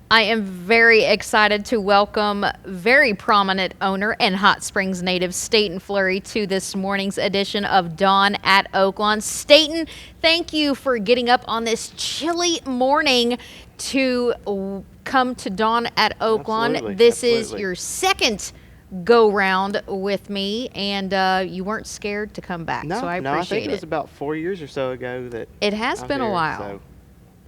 I am very excited to welcome very prominent owner and Hot Springs native Staton Flurry to this morning's edition of Dawn at Oaklawn. Staton, thank you for getting up on this chilly morning to come to Dawn at Oaklawn. Absolutely, This is absolutely. your second go round with me, and you weren't scared to come back, No, so I no, I appreciate think it was about 4 years or so ago that It has I was been a here, while. so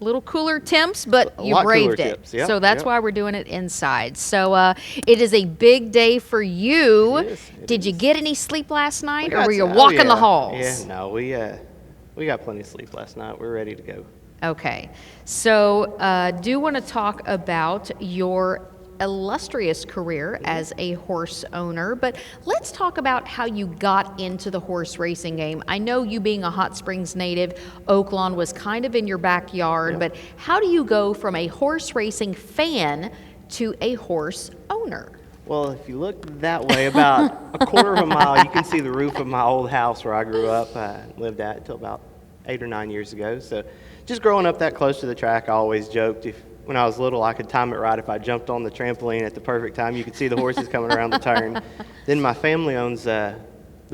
A little cooler temps, but A you lot cooler braved it. temps, yep, So that's yep. why we're doing it inside. So it is a big day for you. It is, it Did you is. get any sleep last night, or got were you to- walking the yeah. halls? Yeah, no, we got plenty of sleep last night. We're ready to go. Okay. So do want to talk about your illustrious career as a horse owner, but let's talk about how you got into the horse racing game. I know you being a Hot Springs native, Oaklawn was kind of in your backyard, Yep. but how do you go from a horse racing fan to a horse owner? Well, if you look that way, about a quarter of a mile, you can see the roof of my old house where I grew up. Lived at until about 8 or 9 years ago. So just growing up that close to the track, I always joked when I was little, I could time it right. If I jumped on the trampoline at the perfect time, you could see the horses coming around the turn. Then my family owns the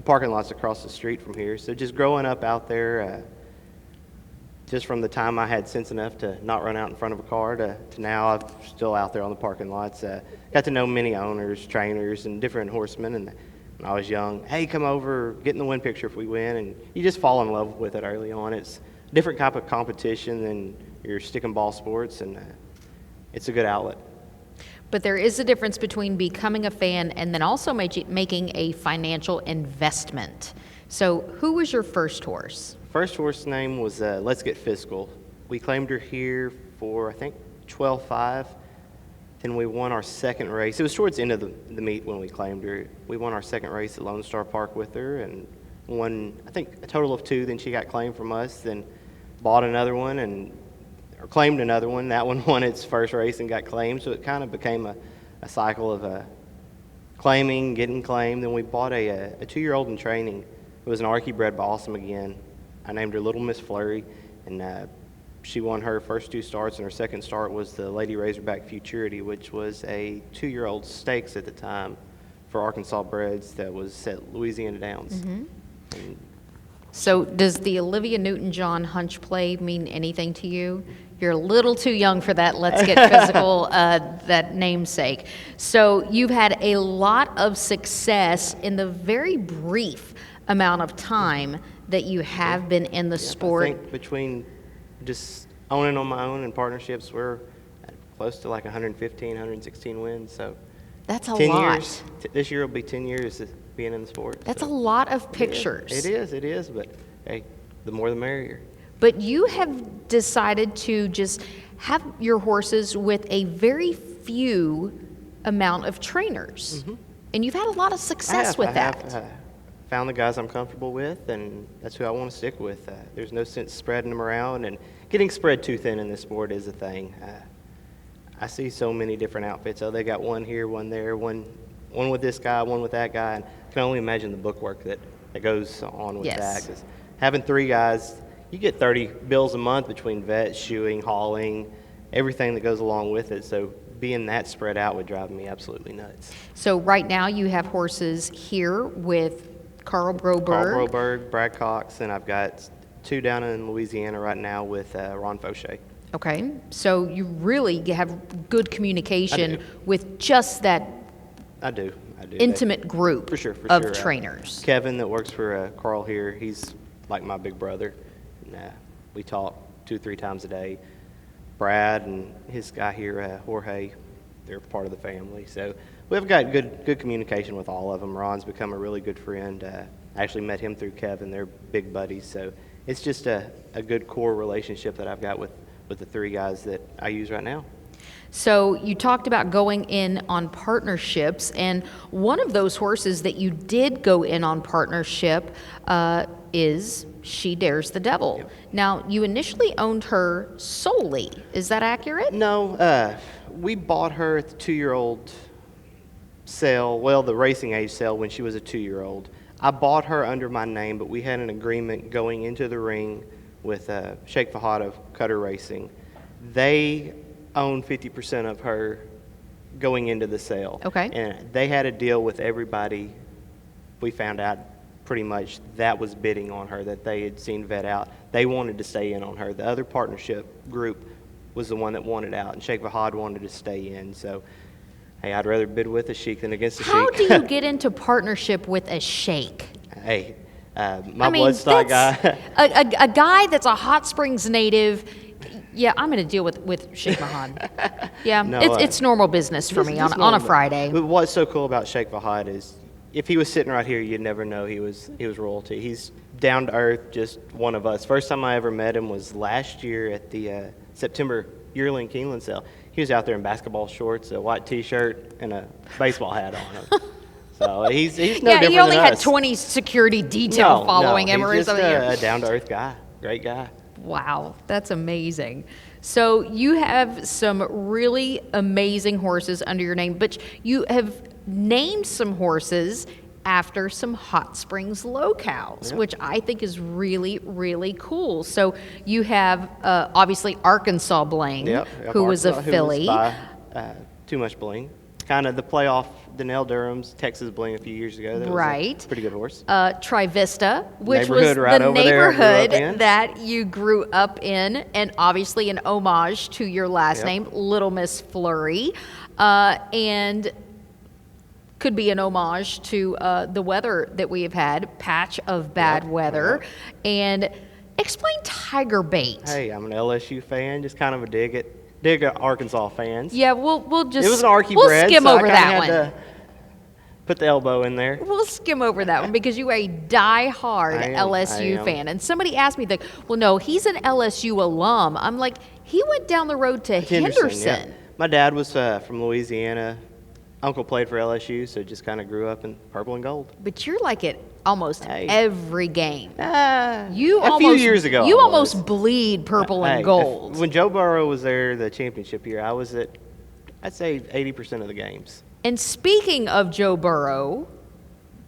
parking lots across the street from here. So just growing up out there, just from the time I had sense enough to not run out in front of a car to now, I'm still out there on the parking lots. Got to know many owners, trainers, and different horsemen. And when I was young, hey, come over, get in the win picture if we win. And you just fall in love with it early on. It's a different type of competition than your stick and ball sports, and it's a good outlet. But there is a difference between becoming a fan and then also making a financial investment. So who was your first horse? First horse name was Let's Get Fiscal. We claimed her here for, I think, 12.5. Then we won our second race. It was towards the end of the meet when we claimed her. We won our second race at Lone Star Park with her and won, I think, a total of 2. Then she got claimed from us, then bought another one or claimed another one. That one won its first race and got claimed. So it kind of became a cycle of claiming, getting claimed. Then we bought a 2-year-old in training. It was an Archie bred Balsam again. I named her Little Miss Flurry, and she won her first 2 starts, and her second start was the Lady Razorback Futurity, which was a 2-year-old stakes at the time for Arkansas breds that was at Louisiana Downs. And So does the Olivia Newton-John hunch play mean anything to you? You're a little too young for that. Let's get physical, that namesake. So you've had a lot of success in the very brief amount of time that you have been in the sport. I think between just owning on my own and partnerships, we're at close to like 115, 116 wins. So That's a 10 lot. years. This year will be 10 years of being in the sport. That's a so. lot of pictures. It is, but hey, the more the merrier. But you have decided to just have your horses with a very few amount of trainers. And you've had a lot of success with that. I have found the guys I'm comfortable with, and that's who I want to stick with. There's no sense spreading them around, and getting spread too thin in this sport is a thing. I see so many different outfits. Oh, they got one here, one there, one with this guy, one with that guy, and I can only imagine the bookwork that goes on with Yes. that. 'Cause having 3 guys, you get 30 bills a month between vets, shoeing, hauling, everything that goes along with it. So being that spread out would drive me absolutely nuts. So right now you have horses here with Carl Broberg. Carl Broberg, Brad Cox, and I've got 2 down in Louisiana right now with Ron Fauché. Okay, so you really have good communication I do. with just that I do. intimate group For sure. of trainers. Kevin that works for Carl here, he's like my big brother. And, we talk 2-3 times a day. Brad and his guy here, Jorge, they're part of the family. So we've got good communication with all of them. Ron's become a really good friend. I actually met him through Kevin. They're big buddies. So it's just a good core relationship that I've got with the 3 guys that I use right now. So you talked about going in on partnerships, and one of those horses that you did go in on partnership is She Dares the Devil. Yep. Now, you initially owned her solely. Is that accurate? No, we bought her at the 2-year-old sale, well, the racing age sale when she was a 2-year-old. I bought her under my name, but we had an agreement going into the ring with Sheikh Fahad of Cutter Racing. They own 50% of her going into the sale. Okay. And they had a deal with everybody. We found out pretty much that was bidding on her, that they had seen vet out. They wanted to stay in on her. The other partnership group was the one that wanted out, and Sheikh Fahad wanted to stay in. So, hey, I'd rather bid with a sheik than against a sheik. How do you get into partnership with a sheik? Hey, my bloodstock guy. a guy that's a Hot Springs native. Yeah, I'm going to deal with Sheikh Fahad. Yeah, No, it's normal business for me on a Friday. But what's so cool about Sheikh Fahad is, if he was sitting right here, you'd never know he was royalty. He's down to earth, just one of us. First time I ever met him was last year at the September yearling Keeneland sale. He was out there in basketball shorts, a white T-shirt, and a baseball hat on. So he's no different than us. Yeah, he only had 20 security detail following him, or he's something. just a down to earth guy, great guy. Wow, that's amazing. So you have some really amazing horses under your name, but you have named some horses after some Hot Springs locales, Yep. which I think is really, really cool. So you have obviously Arkansas Bling, Yep. who was a Arkansas, filly. Who was by, Too Much Bling. Kind of the playoff Donnell Durham's Texas Bling a few years ago. That Right. was a pretty good horse. Trivista, which was Neighborhood right the over there I grew up neighborhood in. that you grew up in, and obviously an homage to your last Yep. name, Little Miss Flurry, and could be an homage to the weather that we have had, patch of bad Yep. weather, and explain Tiger Bait. Hey, I'm an LSU fan, just kind of a dig at Arkansas fans. Yeah, we'll just It was an Archie we'll bred, skim so over I that kinda one. had to put the elbow in there. We'll skim over that one because you are a die-hard I am, LSU I am. fan. And somebody asked me, well, no, he's an LSU alum. I'm like, he went down the road to Henderson. Yeah. My dad was from Louisiana. Uncle played for LSU, so just kind of grew up in purple and gold. But you're like at almost Hey. every game. You A few almost, years ago, You I almost was. bleed purple Hey, and gold. when Joe Burrow was there the championship year, I was at, I'd say 80% of the games. And speaking of Joe Burrow,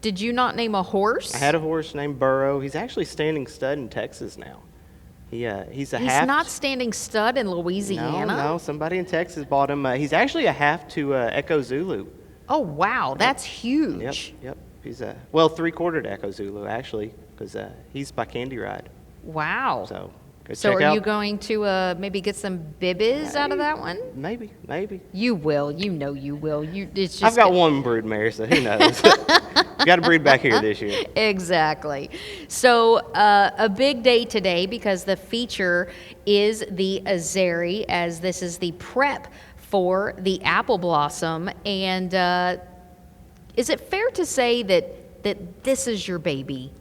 did you not name a horse? I had a horse named Burrow. He's actually standing stud in Texas now. He's a He's half. not standing stud in Louisiana? No, somebody in Texas bought him. He's actually a half to Echo Zulu. Oh, wow, that's Yep, huge. yep. He's well, 3/4 to Echo Zulu actually, because he's by Candy Ride. Wow. So go So check are out. you going to maybe get some bibbies out of that one? Maybe. You will. You know you will. It's just I've got one brood mare, so who knows? Got to breed back here this year. Exactly. So a big day today because the feature is the Azeri, as this is the prep for the apple blossom. And is it fair to say that this is your baby?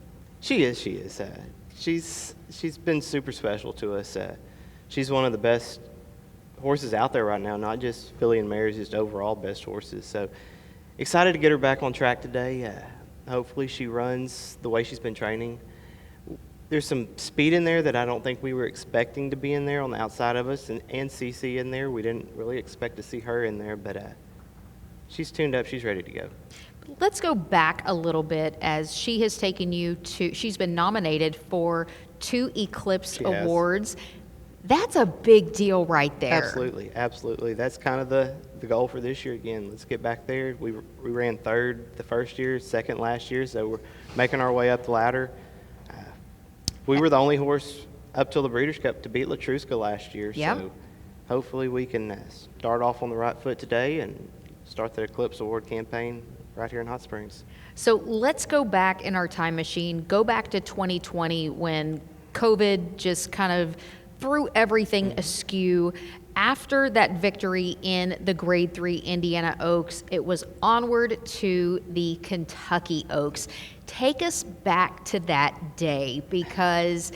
She is. She's been super special to us. She's one of the best horses out there right now, not just filly and mares, just overall best horses. So excited to get her back on track today. Hopefully she runs the way she's been training. There's some speed in there that I don't think we were expecting to be in there on the outside of us, and CC in there. We didn't really expect to see her in there, but she's tuned up. She's ready to go. Let's go back a little bit as she has taken you to, she's been nominated for 2 Eclipse She has. Awards. That's a big deal right there. Absolutely. That's kind of the goal for this year again. Let's get back there. We ran 3rd the first year, 2nd last year, so we're making our way up the ladder. We were the only horse up till the Breeders' Cup to beat Latruska last year, Yep. so hopefully we can start off on the right foot today and start the Eclipse Award campaign right here in Hot Springs. So let's go back in our time machine, go back to 2020 when COVID just kind of threw everything askew. After that victory in the Grade 3 Indiana Oaks, it was onward to the Kentucky Oaks. Take us back to that day, because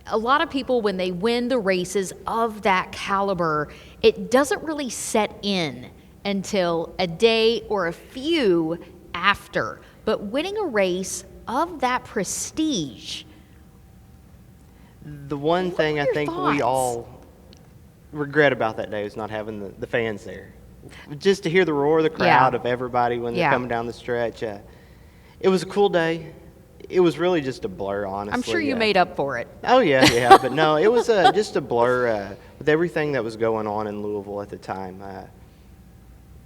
a lot of people, when they win the races of that caliber, it doesn't really set in until a day or a few after. But winning a race of that prestige, The one thing I your think thoughts? we all regret about that day is not having the fans there. Just to hear the roar of the crowd Yeah. of everybody when they're Yeah. coming down the stretch. It was a cool day. it was really just a blur, honestly. I'm sure you made up for it. Oh, yeah, but no, it was just a blur with everything that was going on in Louisville at the time.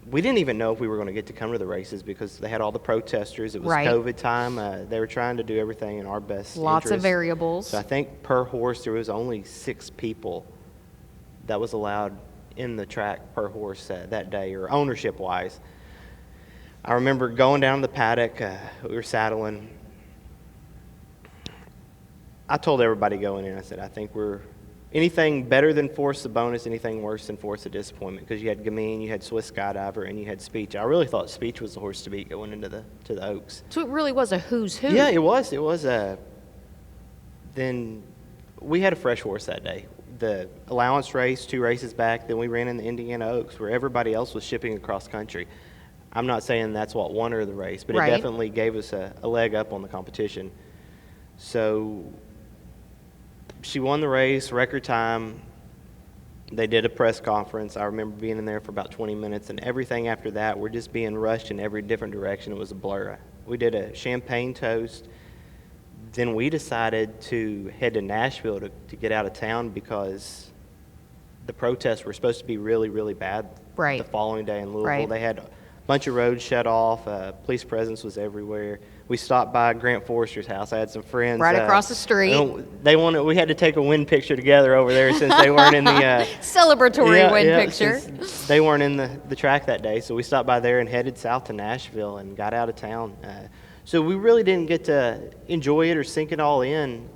We didn't even know if we were going to get to come to the races because they had all the protesters. It was Right. COVID time. They were trying to do everything in our best Lots of interest. variables. So I think per horse there was only 6 people that was allowed in the track per horse that day, or ownership-wise. I remember going down to the paddock. We were saddling. I told everybody going in, I said, I think we're anything better than Force the Bonus, anything worse than Force the Disappointment, because you had Gamine, you had Swiss Skydiver, and you had Speech. I really thought Speech was the horse to beat going into to the Oaks. So it really was a who's who. Yeah, it was. Then we had a fresh horse that day. The allowance race, 2 races back, then we ran in the Indiana Oaks where everybody else was shipping across country. I'm not saying that's what won her the race, but Right. it definitely gave us a leg up on the competition. So she won the race, record time. They did a press conference. I remember being in there for about 20 minutes, and everything after that, we're just being rushed in every different direction. It was a blur. We did a champagne toast. Then we decided to head to Nashville to get out of town because the protests were supposed to be really, really bad Right. the following day in Louisville. Right. They had a bunch of roads shut off. Police presence was everywhere. We stopped by Grant Forrester's house. I had some friends. Right across the street. We had to take a win picture together over there since they weren't in the Celebratory win picture. since they weren't in the track that day. So we stopped by there and headed south to Nashville and got out of town. So we really didn't get to enjoy it or sink it all in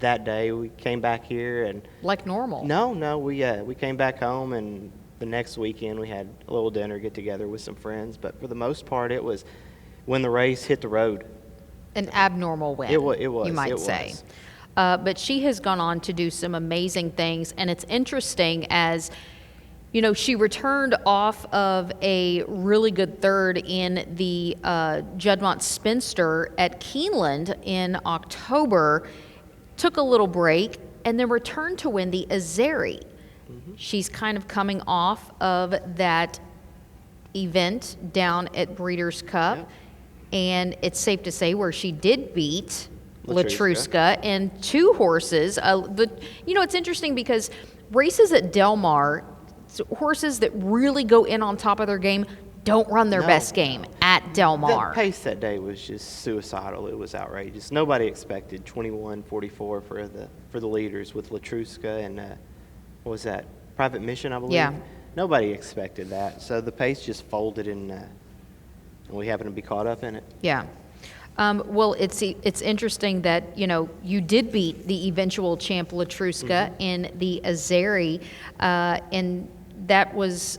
that day. We came back here and Like normal. no, we came back home, and the next weekend we had a little dinner get together with some friends. But for the most part, it was when the race hit the road. An abnormal win. It was. You might It say. was. But she has gone on to do some amazing things, and it's interesting as you know, she returned off of a really good third in the Juddmonte Spinster at Keeneland in October, took a little break, and then returned to win the Azeri. She's kind of coming off of that event down at Breeders' Cup, Yep. and it's safe to say where she did beat Latruska. Latruska and 2 horses. It's interesting because races at Del Mar, horses that really go in on top of their game don't run their No. best game at Del Mar. The pace that day was just suicidal. It was outrageous. Nobody expected 21:44 for the leaders with Latruska and what was that? Private Mission, I believe. Yeah. Nobody expected that. So the pace just folded, and we happened to be caught up in it. Yeah. Well, it's interesting that, you did beat the eventual champ Latruska in the Azeri, and that was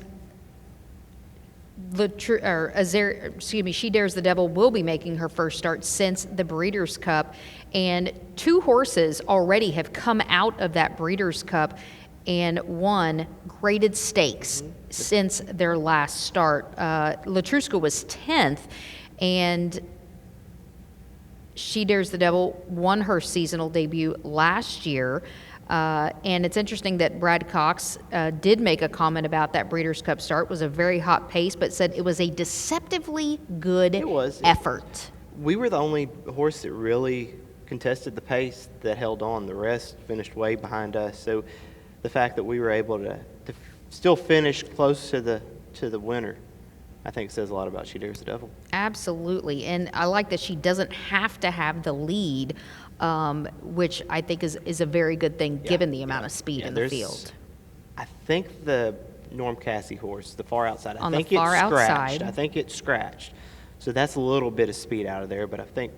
She Dares the Devil will be making her first start since the Breeders' Cup, and 2 horses already have come out of that Breeders' Cup and won graded stakes since their last start. Latruska was 10th, and She Dares the Devil won her seasonal debut last year. And it's interesting that Brad Cox did make a comment about that Breeders' Cup start. It was a very hot pace, but said it was a deceptively good effort. We were the only horse that really contested the pace that held on. The rest finished way behind us. So the fact that we were able to still finish close to the winner, I think says a lot about She Dares the Devil. Absolutely. And I like that she doesn't have to have the lead, which I think is a very good thing given the amount of speed in the field. I think the Norm Cassie horse, the far outside, On I the think far it's scratched. outside. I think it's scratched. So that's a little bit of speed out of there, but I think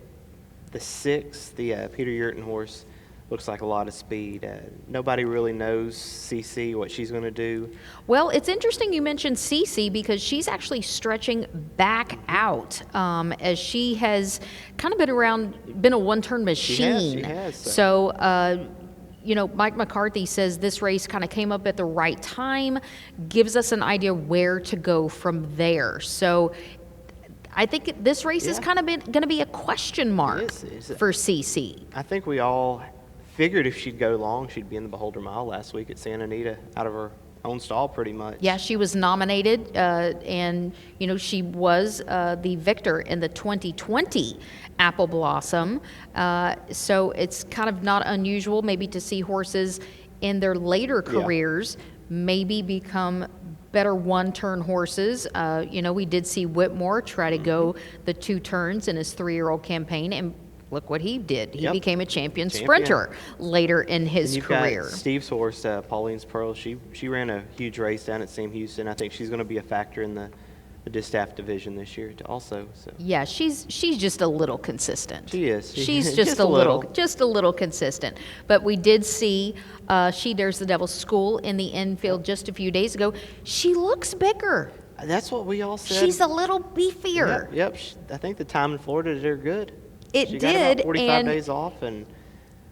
the 6, the Peter Yurton horse, looks like a lot of speed. Nobody really knows CC, what she's going to do. Well, it's interesting you mentioned Cece because she's actually stretching back out as she has kind of been a one-turn machine. She has. So, Mike McCarthy says this race kind of came up at the right time, gives us an idea where to go from there. So I think this race is kind of going to be a question mark for CC. I think we all figured if she'd go long, she'd be in the Beholder Mile last week at Santa Anita out of her own stall pretty much. Yeah, she was nominated, and she was the victor in the 2020 Apple Blossom. So it's kind of not unusual, maybe, to see horses in their later careers maybe become better one-turn horses. We did see Whitmore try to go the 2 turns in his 3-year-old campaign, and look what he did. He became a champion sprinter later in his career. Got Steve's horse, Pauline's Pearl. She ran a huge race down at Sam Houston. I think she's going to be a factor in the distaff division this year also. So. Yeah, she's just a little consistent. She is. She's just a little consistent. But we did see She Dares the Devil's School in the infield just a few days ago. She looks bigger. That's what we all said. She's a little beefier. Yep. I think the time in Florida did her good. She did. got about 45 days off and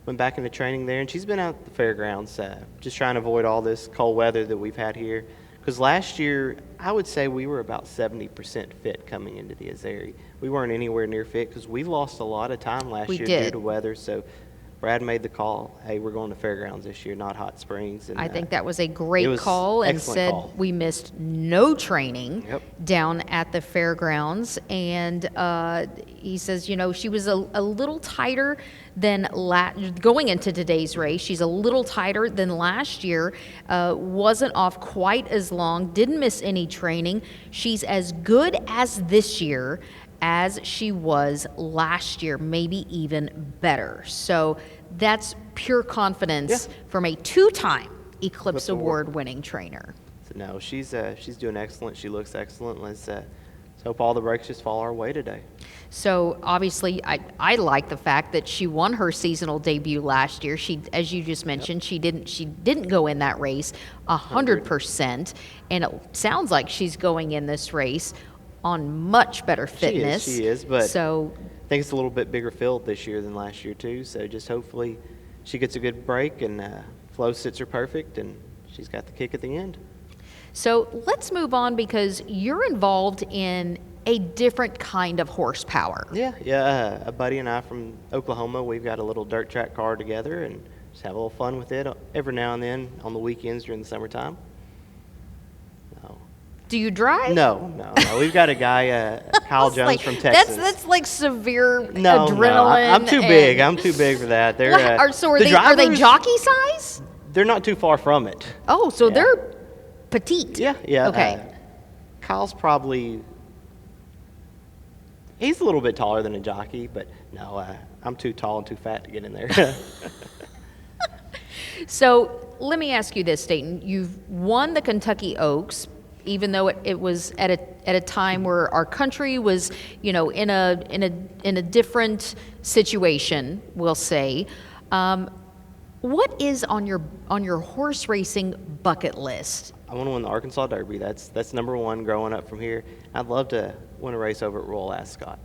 went back into training there. And she's been out at the fairgrounds, just trying to avoid all this cold weather that we've had here. Because last year, I would say we were about 70% fit coming into the Azeri. We weren't anywhere near fit because we lost a lot of time last year due to weather. So Brad made the call, hey, we're going to fairgrounds this year, not Hot Springs. And I think that was a great call, and said we missed no training down at the fairgrounds. And he says, she was a little tighter than going into today's race. She's a little tighter than last year, wasn't off quite as long, didn't miss any training. She's as good as this year as she was last year, maybe even better. So that's pure confidence from a 2-time Eclipse Award winning trainer. So no, she's doing excellent. She looks excellent. Let's hope all the breaks just fall our way today. So obviously, I like the fact that she won her seasonal debut last year. She, as you just mentioned, she didn't go in that race 100%, and it sounds like she's going in this race on much better fitness. She is, but so I think it's a little bit bigger field this year than last year too. So just hopefully she gets a good break and flow sits her perfect, and she's got the kick at the end. So let's move on, because you're involved in a different kind of horsepower. Yeah. A buddy and I from Oklahoma, we've got a little dirt track car together and just have a little fun with it every now and then on the weekends during the summertime. Do you drive? No. We've got a guy, Kyle Jones from Texas. That's like severe adrenaline. No, I'm too big. I'm too big for that. Are they jockey size? They're not too far from it. Oh, so they're petite. Yeah. Okay. Kyle's he's a little bit taller than a jockey, but no, I'm too tall and too fat to get in there. So let me ask you this, Staton. You've won the Kentucky Oaks, even though it was at a time where our country was, in a different situation, we'll say. What is on your horse racing bucket list? I want to win the Arkansas Derby. That's number one growing up from here. I'd love to win a race over at Royal Ascot.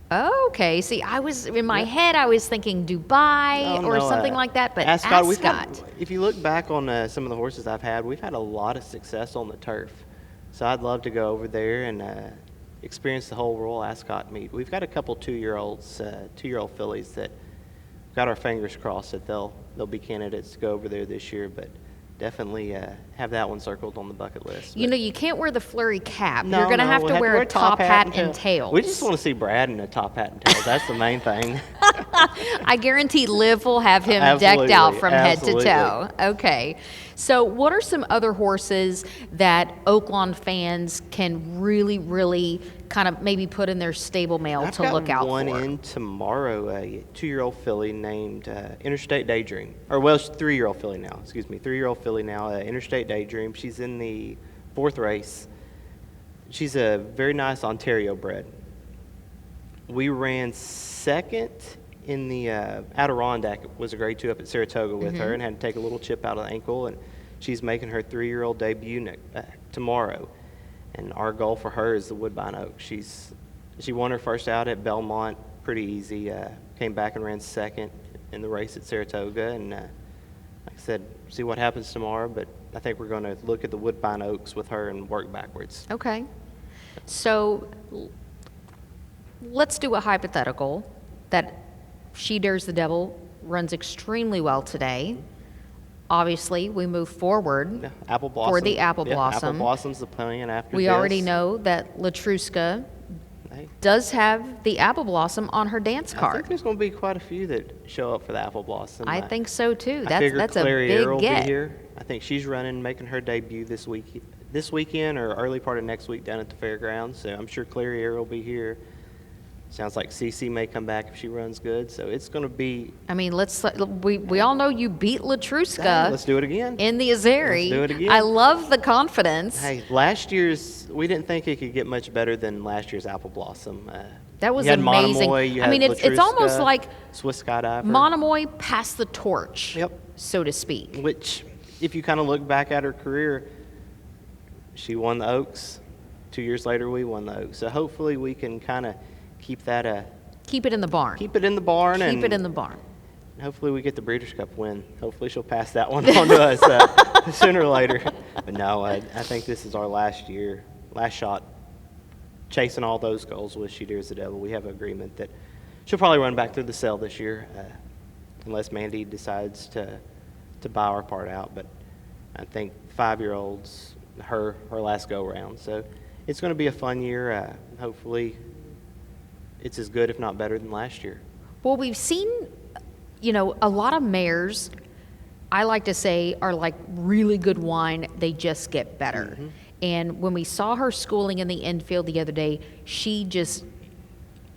Okay. See, I was in my head, I was thinking Dubai or something like that, but Ascot. If you look back on some of the horses I've had, we've had a lot of success on the turf. So I'd love to go over there and experience the whole Royal Ascot meet. We've got a couple 2-year-old fillies that got our fingers crossed that they'll be candidates to go over there this year, but definitely have that one circled on the bucket list. You can't wear the Flurry cap. You're going to have to wear a top hat and tails. We just want to see Brad in a top hat and tails. That's the main thing. I guarantee Liv will have him decked out from head to toe. Okay. So what are some other horses that Oaklawn fans can really, really kind of maybe put in their stable mail to look out for? I've got one in tomorrow, a 2-year-old filly named Interstate Daydream. Or, well, she's 3-year-old filly now. 3-year-old filly now, Interstate Daydream. She's in the 4th race. She's a very nice Ontario bred. We ran second in the Adirondack. It was a grade 2 up at Saratoga with her, and had to take a little chip out of the ankle, and she's making her 3-year-old debut tomorrow. And our goal for her is the Woodbine Oak. She won her first out at Belmont pretty easy. Came back and ran second in the race at Saratoga, and like I said, see what happens tomorrow. But I think we're going to look at the Woodbine Oaks with her and work backwards. Okay. So let's do a hypothetical that She Dares the Devil runs extremely well today. obviously, we move forward. Yeah, Apple Blossom. For the Apple Yeah, Blossom. Apple Blossom's the plan after We this. already know that Latruska Hey, does have the Apple Blossom on her dance I think card. there's going to be quite a few that show up for the Apple Blossom. I think so too. I figure That's a Clary big Earl will get. be here. I think she's making her debut this weekend or early part of next week down at the fairgrounds. So I'm sure Clary Earl will be here. Sounds like Cece may come back if she runs good. So it's going to be. I mean, we all know you beat Latruska Let's do it again. in the Azeri. Let's do it again. I love the confidence. Hey, we didn't think it could get much better than last year's Apple Blossom. That was you had amazing. Monomoy, you I mean, had it's almost Latruska, like Swiss Skydiver. Monomoy passed the torch, Yep. so to speak. Which, if you kind of look back at her career, she won the Oaks. 2 years later, we won the Oaks. So hopefully we can kind of keep that Keep it in the barn. keep it in the barn. Keep it in the barn. Hopefully we get the Breeders' Cup win. Hopefully she'll pass that one on to us sooner or later. But no, I think this is our last shot, chasing all those goals with She Dares the Devil. We have an agreement that she'll probably run back through the cell this year, unless Mandy decides to buy our part out. But I think 5-year-olds, her last go-round. So it's going to be a fun year. Hopefully it's as good, if not better, than last year. Well, we've seen, a lot of mares, I like to say, are like really good wine. They just get better. Mm-hmm. And when we saw her schooling in the infield the other day, she's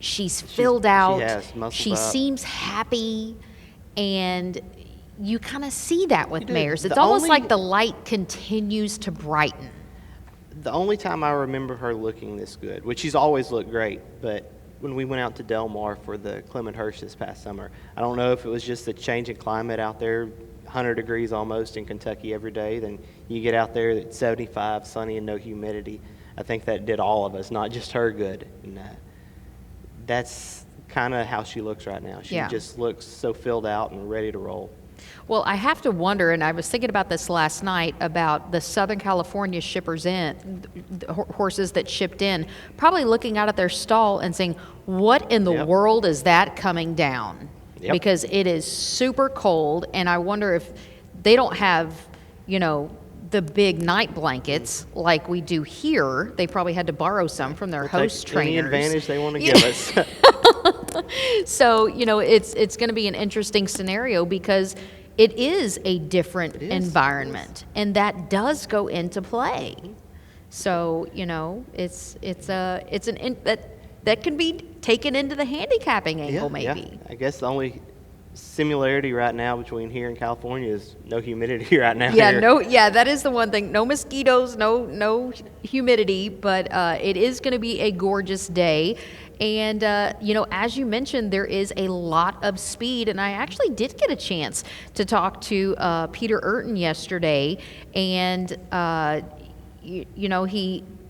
filled out. She has muscled She up. seems happy, and you kind of see that with do. mares. It's The almost only- like the light continues to brighten. The only time I remember her looking this good, which she's always looked great, but when we went out to Del Mar for the Clement Hirsch this past summer, I don't know if it was just the change in climate out there, 100 degrees almost in Kentucky every day. Then you get out there at 75, sunny and no humidity. I think that did all of us, not just her, good. And that's kind of how she looks right now. She Yeah. just looks so filled out and ready to roll. Well, I have to wonder, and I was thinking about this last night, about the Southern California horses that shipped in, probably looking out at their stall and saying, what in the Yep. world is that coming down? Yep. Because it is super cold, and I wonder if they don't have, the big night blankets like we do here. They probably had to borrow some from their host Take trainers. any advantage they want to give us. So, it's going to be an interesting scenario because it is a different environment, and that does go into play. So, that can be taken into the handicapping angle, maybe. Yeah. I guess the only similarity right now between here and California is no humidity right now. Yeah, here. that is the one thing. No mosquitoes, no humidity, but it is going to be a gorgeous day. And, as you mentioned, there is a lot of speed. And I actually did get a chance to talk to Peter Urton yesterday. And,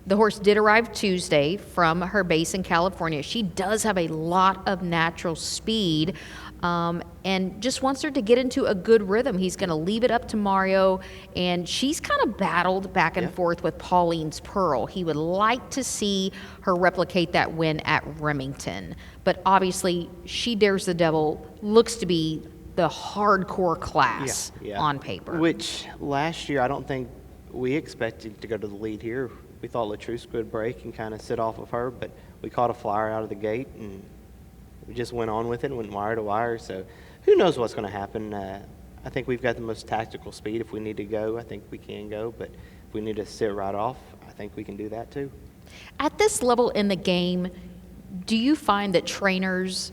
the horse did arrive Tuesday from her base in California. She does have a lot of natural speed. And just wants her to get into a good rhythm. He's going to leave it up to Mario, and she's kind of battled back and forth with Pauline's Pearl. He would like to see her replicate that win at Remington, but obviously She Dares the Devil looks to be the hardcore class on paper. Which last year I don't think we expected to go to the lead here. We thought Latruska would break and kind of sit off of her, but we caught a flyer out of the gate and we just went on with it and went wire to wire. So who knows what's going to happen. I think we've got the most tactical speed. If we need to go, I think we can go. But if we need to sit right off, I think we can do that too. At this level in the game, do you find that trainers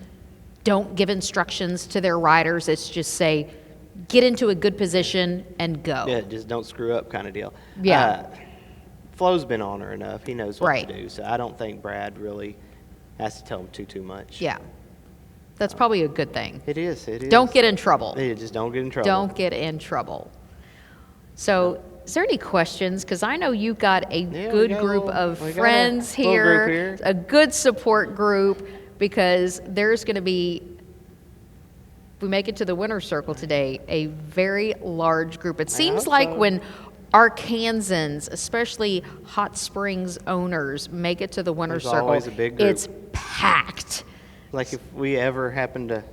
don't give instructions to their riders? It's just say, get into a good position and go. Yeah, just don't screw up kind of deal. Yeah. Flo's been on her enough. He knows what Right. to do. So I don't think Brad really has to tell him too much. Yeah. That's probably a good thing. It is. Don't get in trouble. Yeah, just don't get in trouble. Don't get in trouble. So, is there any questions? Because I know you've got a good we got a group little- of we got a friends little here, group here. a good support group, because there's going to be, if we make it to the winner's circle today, a very large group. It seems hope like so. when Arkansans, especially Hot Springs owners, make it to the winner's There's circle, always a big group. it's packed. Like if we ever happen to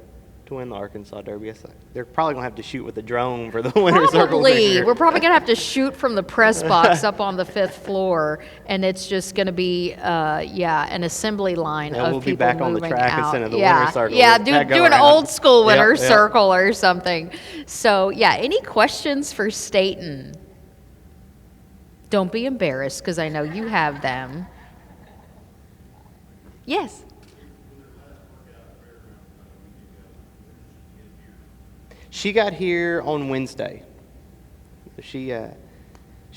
to win the Arkansas Derby. Yes, they're probably going to have to shoot with a drone for the winner's circle. Probably. We're probably going to have to shoot from the press box up on the 5th floor, and it's just going to be, an assembly line And of we'll be people back on the moving track out. instead of the winner's circle. Yeah, That do go an around. old school Yep, winner's yep. circle or something. So, yeah, any questions for Staton? Don't be embarrassed, because I know you have them. Yes. She got here on Wednesday. She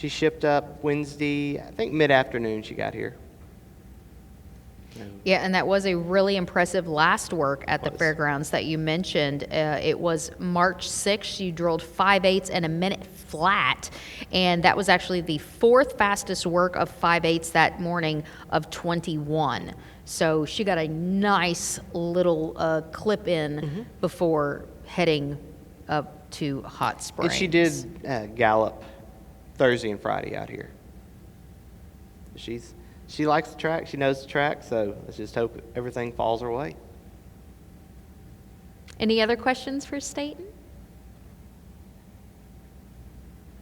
shipped up Wednesday, I think mid-afternoon she got here. Yeah, and that was a really impressive last work at the Was. fairgrounds that you mentioned. It was March 6th. You drilled 5/8 in a minute flat, and that was actually the 4th fastest work of 5/8 that morning of 21. So she got a nice little clip in before heading up to Hot Springs. And she did gallop Thursday and Friday out here. She likes the track. She knows the track. So let's just hope everything falls her way. Any other questions for Staton?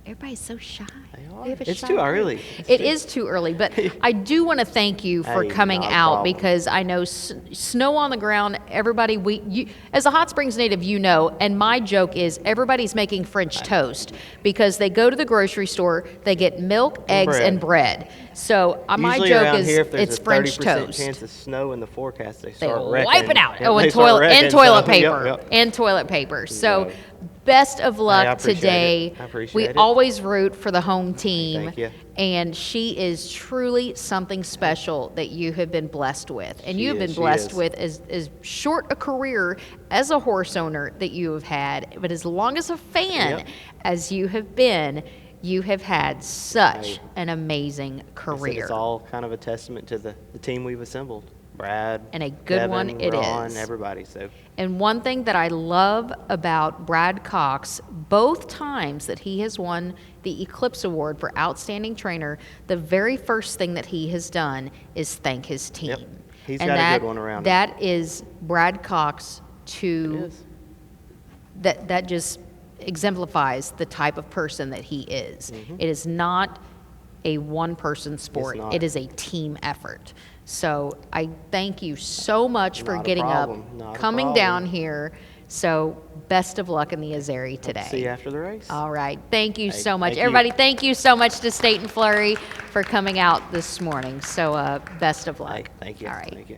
Everybody's so shy. They are. We have a It's shy too group. early. It is too early, but I do want to thank you for Hey, coming not a out, problem. because I know snow on the ground, everybody, as a Hot Springs native, you know, and my joke is everybody's making French toast, because they go to the grocery store, they get milk, eggs, bread. and bread. So my Usually joke around is here, if there's it's a French 30% toast. chance of snow in the forecast, they They start wipe wrecking. it out. Yep, Oh, they and start toilet wrecking, and toilet so, yep, paper yep. and toilet paper. So, So- best of luck appreciate today. it. I appreciate We it. always root for the home team. Thank you. And she is truly something special that you have been blessed with. And She you have been is, she blessed is. with as short a career as a horse owner that you have had, but as long as a fan Yep. as you have been, you have had such Hey. an amazing Like I said, career. It's all kind of a testament to the team we've assembled. Brad, And a good one Devin, it Ron, is. everybody. So And one thing that I love about Brad Cox, both times that he has won the Eclipse Award for Outstanding Trainer, the very first thing that he has done is thank his team. Yep. He's And got a that, good one around him. that is Brad Cox it to is. that just exemplifies the type of person that he is. It is not a one-person sport. not. It is a team effort. So I thank you so much for Not a getting problem. up, Not a coming problem. down here. So best of luck in the Azeri today. See you after the race. All right. Thank you Hey, so much. thank you. Everybody, thank you so much to Staton Flurry for coming out this morning. So best of luck. Hey, thank you. All right. Thank you.